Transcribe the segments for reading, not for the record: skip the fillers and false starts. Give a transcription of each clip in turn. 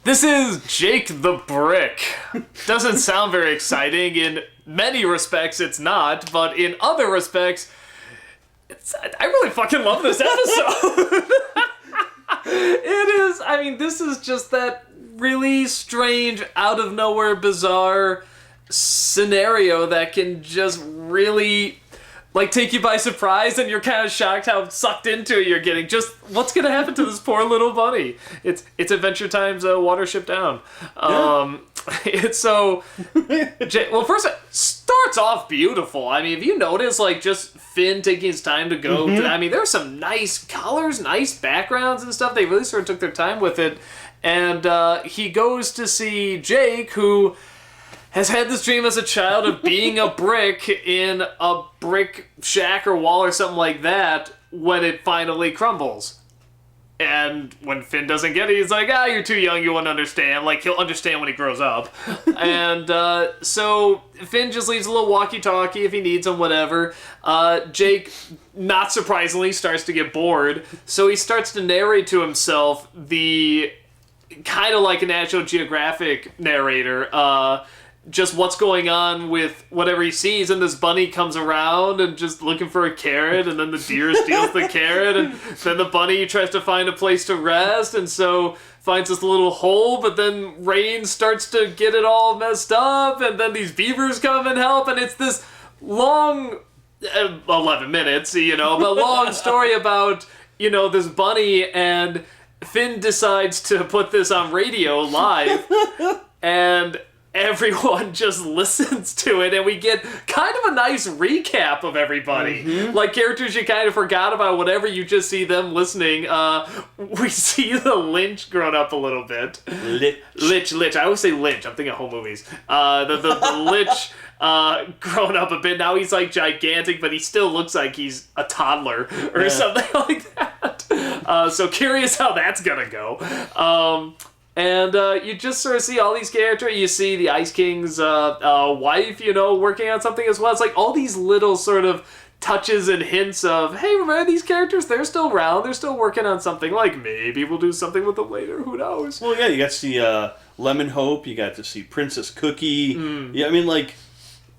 This is Jake the Brick. Doesn't sound very exciting. In many respects, it's not, but in other respects, I really fucking love this episode. It is, I mean, this is just that really strange, out of nowhere, bizarre scenario that can just really, like, take you by surprise, and you're kind of shocked how sucked into it you're getting. Just, what's gonna happen to this poor little bunny? It's Adventure Time's Watership Down. It's so... well, first, it starts off beautiful. I mean, if you notice, like, just Finn taking his time to go... I mean, there's some nice colors, nice backgrounds and stuff. They really sort of took their time with it. And he goes to see Jake, who has had this dream as a child of being a brick in a brick shack or wall or something like that when it finally crumbles. And when Finn doesn't get it, he's like, you're too young, you won't understand. Like, he'll understand when he grows up. And so Finn just leaves a little walkie-talkie if he needs him, whatever. Jake, not surprisingly, starts to get bored. So he starts to narrate to himself the kind of like a National Geographic narrator, just what's going on with whatever he sees, and this bunny comes around and just looking for a carrot, and then the deer steals the carrot, and then the bunny tries to find a place to rest, and so finds this little hole, but then rain starts to get it all messed up, and then these beavers come and help, and it's this long, 11 minutes, but long story about, this bunny, and Finn decides to put this on radio live, and everyone just listens to it, and we get kind of a nice recap of everybody. Like characters you kind of forgot about, whatever, you just see them listening. We see the Lynch grown up a little bit. Lich. I always say Lynch. I'm thinking of home movies. The Lich grown up a bit. Now he's like gigantic, but he still looks like he's a toddler or something like that. So curious how that's gonna go. And you just sort of see all these characters. You see the Ice King's wife, working on something as well. It's like all these little sort of touches and hints of, hey, remember these characters? They're still around. They're still working on something. Like, maybe we'll do something with them later. Who knows? Well, yeah, you got to see Lemon Hope. You got to see Princess Cookie. Yeah, I mean, like...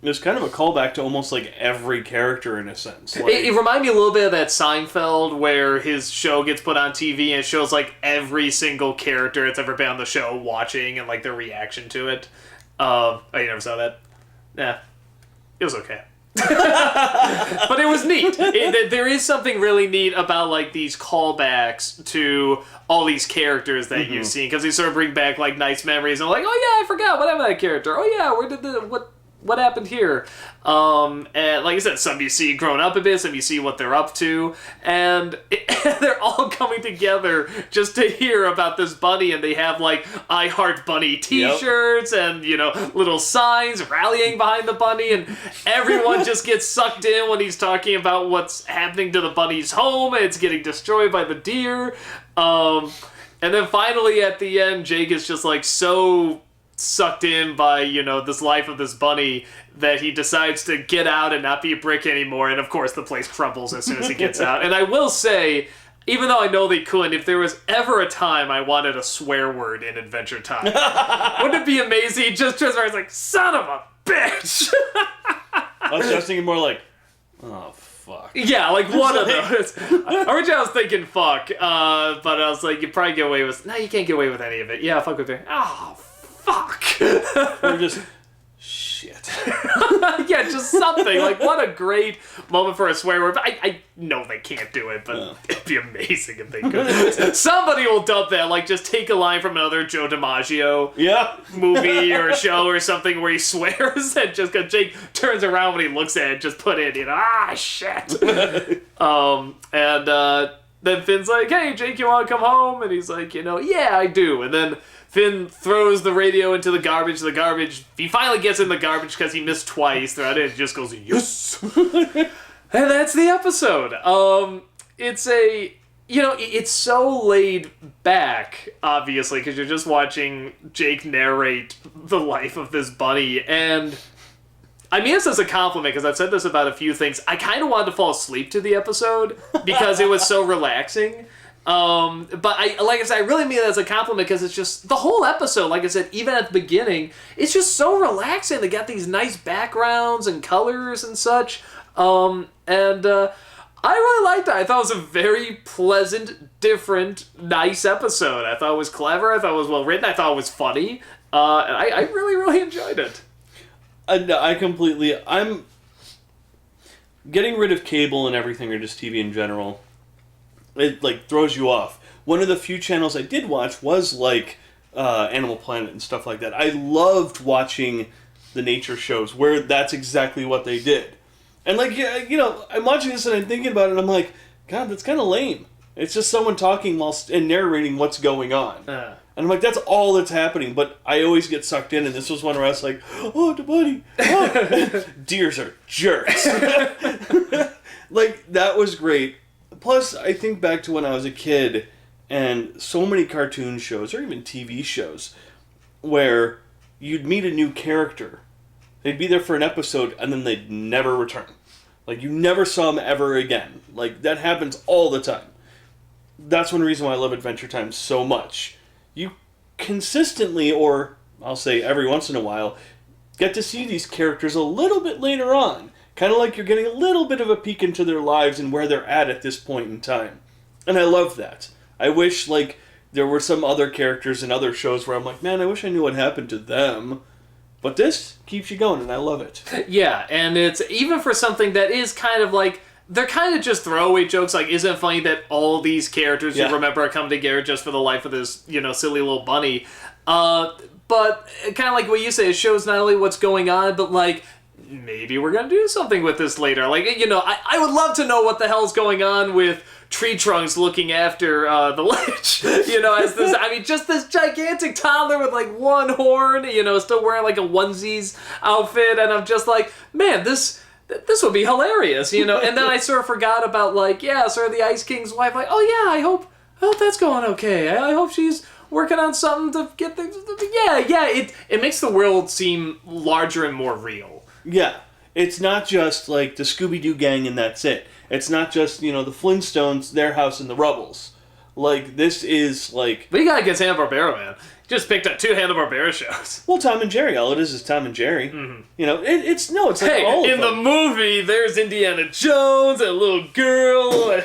There's kind of a callback to almost like every character in a sense. Like, it reminded me a little bit of that Seinfeld where his show gets put on TV and it shows like every single character that's ever been on the show watching and like their reaction to it. Oh, you never saw that? Nah. It was okay. But it was neat. There is something really neat about like these callbacks to all these characters that you've seen, because they sort of bring back like nice memories and like, oh yeah, I forgot what happened to that character. Oh yeah, where did what happened here? And like I said, some you see grown up a bit, some you see what they're up to, and they're all coming together just to hear about this bunny, and they have like I Heart Bunny t-shirts and little signs rallying behind the bunny, and everyone just gets sucked in when he's talking about what's happening to the bunny's home, and it's getting destroyed by the deer. And then finally at the end, Jake is just like so sucked in by, this life of this bunny that he decides to get out and not be a brick anymore. And of course the place crumbles as soon as he gets out. And I will say, even though I know they couldn't, if there was ever a time I wanted a swear word in Adventure Time, wouldn't it be amazing? Just where it's like, son of a bitch! I was just thinking more like, oh, fuck. Yeah, like one of those. Originally I was thinking fuck, but I was like, you probably get away with... No, you can't get away with any of it. Yeah, fuck with it. Oh, fuck. We're just... Shit. Yeah, just something. Like, what a great moment for a swear word. I know they can't do it, but it'd be amazing if they could. Somebody will dump that. Like, just take a line from another Joe DiMaggio movie or show or something where he swears, and just because Jake turns around when he looks at it, just put in, shit. Then Finn's like, hey, Jake, you want to come home? And he's like, yeah, I do. And then Finn throws the radio into the garbage. He finally gets in the garbage because he missed twice throughout it. It just goes, yes! And that's the episode. It's so laid back, obviously, because you're just watching Jake narrate the life of this bunny. And I mean this as a compliment, because I've said this about a few things. I kind of wanted to fall asleep to the episode because it was so relaxing. But like I said, I really mean it as a compliment because it's just the whole episode. Like I said, even at the beginning, it's just so relaxing. They got these nice backgrounds and colors and such. I really liked it. I thought it was a very pleasant, different, nice episode. I thought it was clever. I thought it was well written. I thought it was funny. And I really, really enjoyed it. I'm getting rid of cable and everything, or just TV in general. It like throws you off. One of the few channels I did watch was like Animal Planet and stuff like that. I loved watching the nature shows where that's exactly what they did. And like, yeah, you know, I'm watching this and I'm thinking about it and I'm like, God, that's kind of lame. It's just someone talking and narrating what's going on. And I'm like, that's all that's happening. But I always get sucked in, and this was one where I was like, oh, the buddy. Oh. Deers are jerks. Like, that was great. Plus, I think back to when I was a kid, and so many cartoon shows, or even TV shows, where you'd meet a new character. They'd be there for an episode, and then they'd never return. Like, you never saw them ever again. Like, that happens all the time. That's one reason why I love Adventure Time so much. You consistently, or I'll say every once in a while, get to see these characters a little bit later on. Kind of like you're getting a little bit of a peek into their lives and where they're at this point in time. And I love that. I wish, like, there were some other characters in other shows where I'm like, man, I wish I knew what happened to them. But this keeps you going, and I love it. Yeah, and it's, even for something that is kind of like, they're kind of just throwaway jokes, like, isn't it funny that all these characters you remember are coming together just for the life of this, you know, silly little bunny. But kind of like what you say, it shows not only what's going on, but, like, maybe we're going to do something with this later. Like, you know, I would love to know what the hell's going on with Tree Trunks looking after the lich. You know, as this, I mean, just this gigantic toddler with, like, one horn, you know, still wearing, like, a onesies outfit. And I'm just like, man, this would be hilarious, you know? And then I sort of forgot about, like, yeah, sort of the Ice King's wife. Like, oh, yeah, I hope that's going okay. I hope she's working on something to get things. Yeah, it makes the world seem larger and more real. Yeah, it's not just like the Scooby-Doo gang and that's it. It's not just, you know, the Flintstones, their house in the rubbles. Like, this is like... But you gotta get Hanna-Barbera, man. Just picked up 2 Hanna-Barbera shows. Well, Tom and Jerry. All it is Tom and Jerry. Mm-hmm. You know, it's like hey, all of in them. The movie, there's Indiana Jones, and a little girl.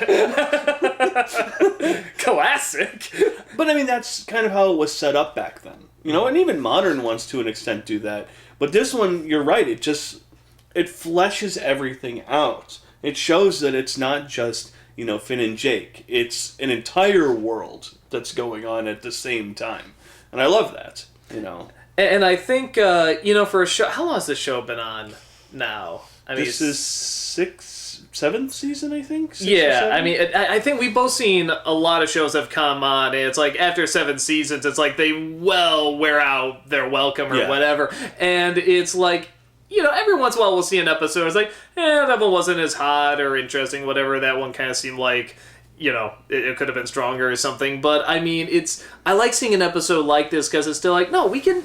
Classic. But, I mean, that's kind of how it was set up back then. You know, and even modern ones, to an extent, do that. But this one, you're right, it fleshes everything out. It shows that it's not just, you know, Finn and Jake. It's an entire world that's going on at the same time. And I love that, you know. And I think, you know, for a show... How long has this show been on now? I mean, this is 7th season, I think? Yeah, I mean, I think we've both seen a lot of shows have come on, and it's like, after 7 seasons, it's like they wear out their welcome or whatever. And it's like, you know, every once in a while we'll see an episode, it's like, that one wasn't as hot or interesting, whatever, that one kind of seemed like, you know, it could have been stronger or something. But, I mean, I like seeing an episode like this, because it's still like, no, we can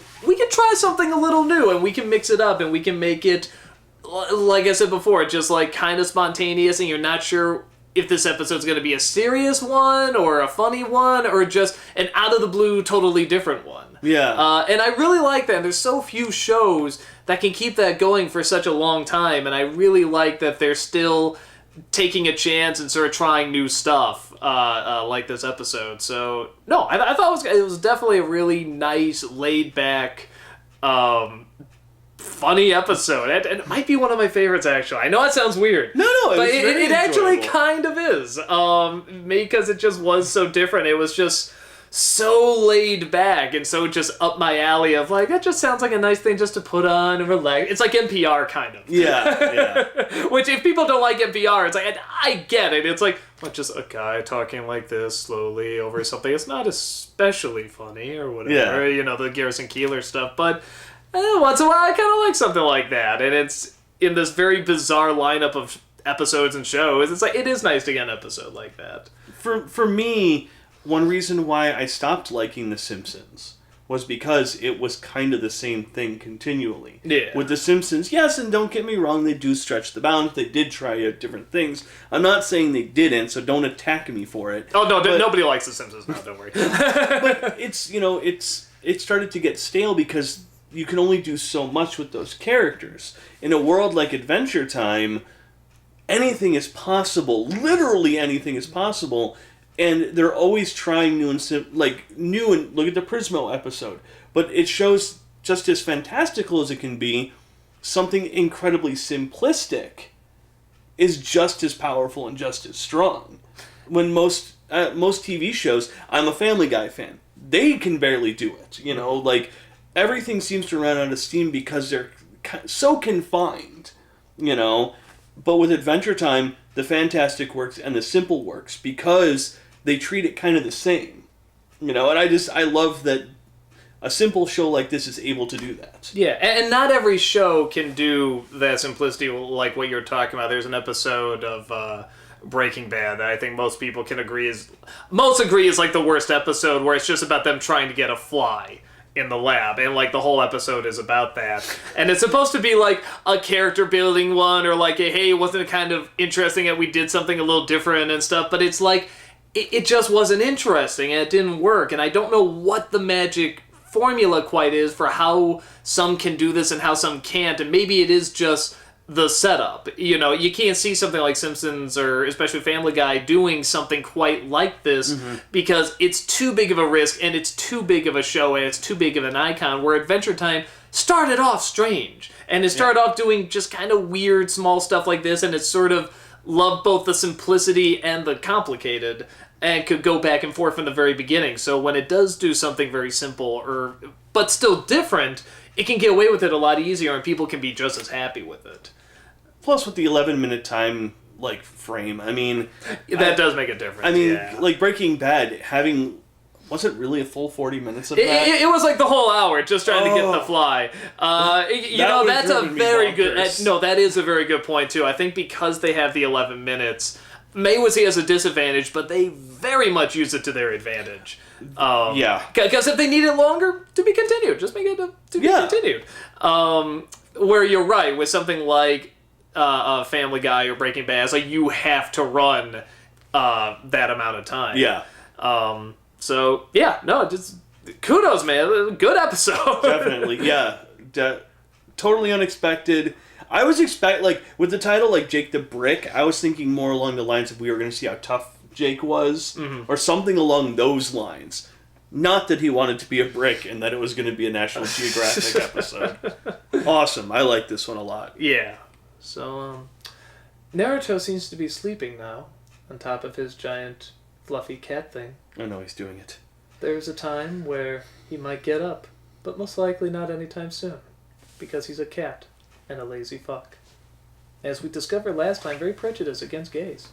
try something a little new, and we can mix it up, and we can make it, like I said before, just like kind of spontaneous, and you're not sure if this episode's going to be a serious one or a funny one or just an out of the blue, totally different one. Yeah. And I really like that. There's so few shows that can keep that going for such a long time, and I really like that they're still taking a chance and sort of trying new stuff like this episode. So, no, I thought it was definitely a really nice, laid-back, funny episode. It might be one of my favorites, actually. I know that sounds weird. No, but it actually enjoyable. kind of is. Because it just was so different. It was just so laid back and so just up my alley of like, that just sounds like a nice thing just to put on and relax. It's like NPR, kind of. Yeah. Which, if people don't like NPR, it's like, I get it. It's like, well, just a guy talking like this slowly over something. It's not especially funny or whatever. Yeah. You know, the Garrison Keillor stuff. But once in a while, I kind of like something like that. And it's in this very bizarre lineup of episodes and shows. It's like, it is nice to get an episode like that. For me, one reason why I stopped liking The Simpsons was because it was kind of the same thing continually. Yeah. With The Simpsons, yes, and don't get me wrong, they do stretch the bounds. They did try out different things. I'm not saying they didn't, so don't attack me for it. Oh, no, nobody likes The Simpsons now, don't worry. But it's, it started to get stale because you can only do so much with those characters. In a world like Adventure Time, anything is possible. Literally anything is possible. And they're always trying new and look at the Prismo episode. But it shows, just as fantastical as it can be, something incredibly simplistic is just as powerful and just as strong. When most TV shows, I'm a Family Guy fan, they can barely do it. Everything seems to run out of steam because they're so confined, But with Adventure Time, the fantastic works and the simple works because they treat it kind of the same, and I love that a simple show like this is able to do that. Yeah, and not every show can do that simplicity like what you're talking about. There's an episode of Breaking Bad that I think most people can agree is like the worst episode, where it's just about them trying to get a fly in the lab, and the whole episode is about that. And it's supposed to be like a character building one, or hey, wasn't it kind of interesting that we did something a little different and stuff, but it's it just wasn't interesting and it didn't work. And I don't know what the magic formula quite is for how some can do this and how some can't, and maybe it is just the setup. You can't see something like Simpsons or especially Family Guy doing something quite like this because it's too big of a risk and it's too big of a show and it's too big of an icon, where Adventure Time started off strange and it started off doing just kind of weird small stuff like this, and it sort of loved both the simplicity and the complicated and could go back and forth from the very beginning. So when it does do something very simple but still different, it can get away with it a lot easier and people can be just as happy with it. Plus, with the 11-minute time frame, that does make a difference. Breaking Bad was it really a full 40 minutes of that? It was the whole hour just trying to get the fly. That's a very good. That is a very good point too. I think because they have the 11 minutes, May was he has a disadvantage, but they very much use it to their advantage. Because if they need it longer, to be continued, just make it to be continued. Where you're right with something like Family Guy or Breaking Bad, it's you have to run that amount of time. Yeah. Just kudos, man. Good episode. Definitely, yeah. Totally unexpected. I was with the title Jake the Brick, I was thinking more along the lines of we were going to see how tough Jake was, or something along those lines. Not that he wanted to be a brick and that it was going to be a National Geographic episode. Awesome. I like this one a lot. Yeah. So, Naruto seems to be sleeping now, on top of his giant fluffy cat thing. I know he's doing it. There's a time where he might get up, but most likely not anytime soon, because he's a cat and a lazy fuck. As we discovered last time, very prejudiced against gays.